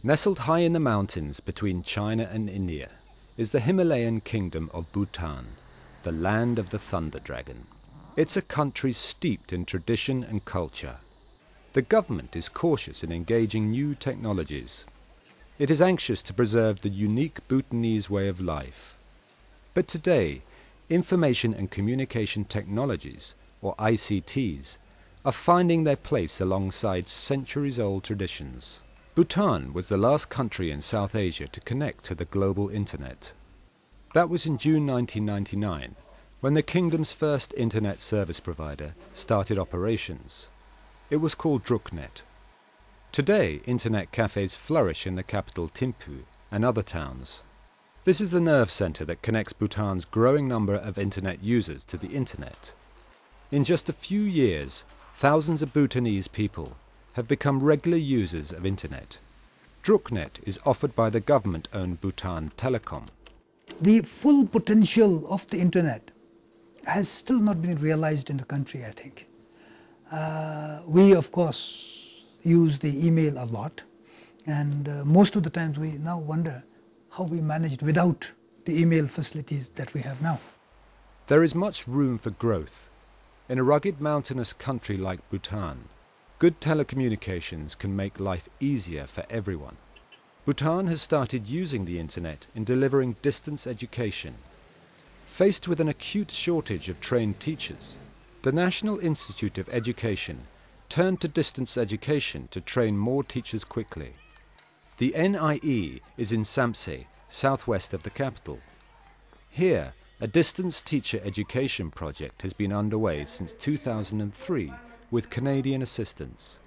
Nestled high in the mountains between China and India is the Himalayan kingdom of Bhutan, the land of the thunder dragon. It's a country steeped in tradition and culture. The government is cautious in engaging new technologies. It is anxious to preserve the unique Bhutanese way of life. But today, information and communication technologies, or ICTs, are finding their place alongside centuries-old traditions. Bhutan was the last country in South Asia to connect to the global internet. That was in June 1999, when the kingdom's first internet service provider started operations. It was called DrukNet. Today, internet cafes flourish in the capital Thimphu and other towns. This is the nerve center that connects Bhutan's growing number of internet users to the internet. In just a few years, thousands of Bhutanese people have become regular users of internet. DrukNet is offered by the government-owned Bhutan Telecom. The full potential of the internet has still not been realized in the country, I think. We, of course, use the email a lot, and most of the times we now wonder how we managed without the email facilities that we have now. There is much room for growth. In a rugged mountainous country like Bhutan, good telecommunications can make life easier for everyone. Bhutan has started using the internet in delivering distance education. Faced with an acute shortage of trained teachers, the National Institute of Education turned to distance education to train more teachers quickly. The NIE is in Samtse, southwest of the capital. Here, a distance teacher education project has been underway since 2003 with Canadian assistance.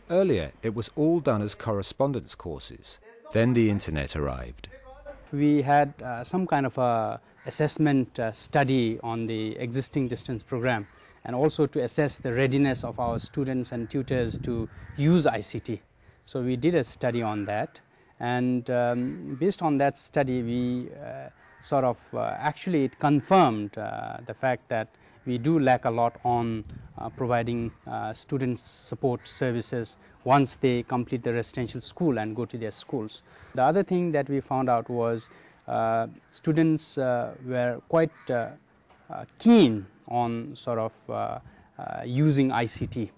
Earlier, it was all done as correspondence courses. Then the internet arrived. We had some kind of a assessment study on the existing distance program, and also to assess the readiness of our students and tutors to use ICT. So we did a study on that, and based on that study, we actually it confirmed the fact that we do lack a lot on providing student support services once they complete the residential school and go to their schools. The other thing that we found out was students were quite keen on using ICT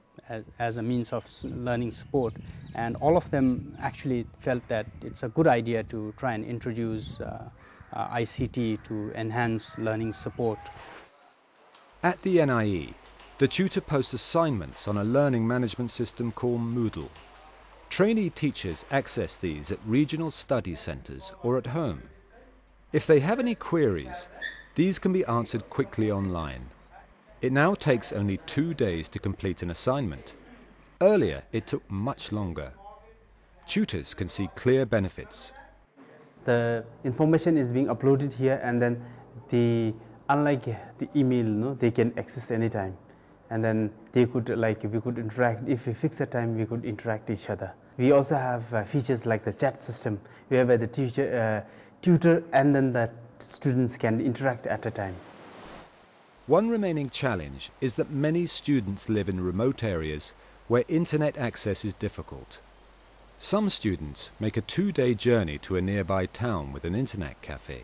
as a means of learning support, and all of them actually felt that it's a good idea to try and introduce ICT to enhance learning support. At the NIE, the tutor posts assignments on a learning management system called Moodle. Trainee teachers access these at regional study centres or at home. If they have any queries, these can be answered quickly online. It now takes only 2 days to complete an assignment. Earlier, it took much longer. Tutors can see clear benefits. The information is being uploaded here, and then unlike the email, they can access anytime, and then they could we could interact. If we fix a time, we could interact each other. We also have features like the chat system, whereby the tutor and then the students can interact at a time. One remaining challenge is that many students live in remote areas where internet access is difficult. Some students make a 2-day journey to a nearby town with an internet cafe,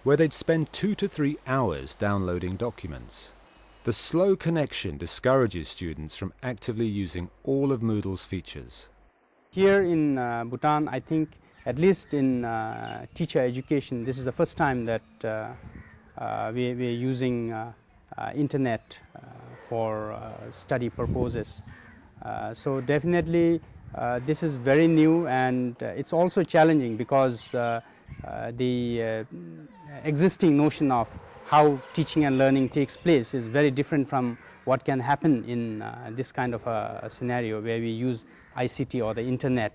where they'd spend 2 to 3 hours downloading documents. The slow connection discourages students from actively using all of Moodle's features. Here in Bhutan, I think at least in teacher education, this is the first time that we're using internet for study purposes. So definitely this is very new, and it's also challenging because the existing notion of how teaching and learning takes place is very different from what can happen in this kind of a scenario where we use ICT or the internet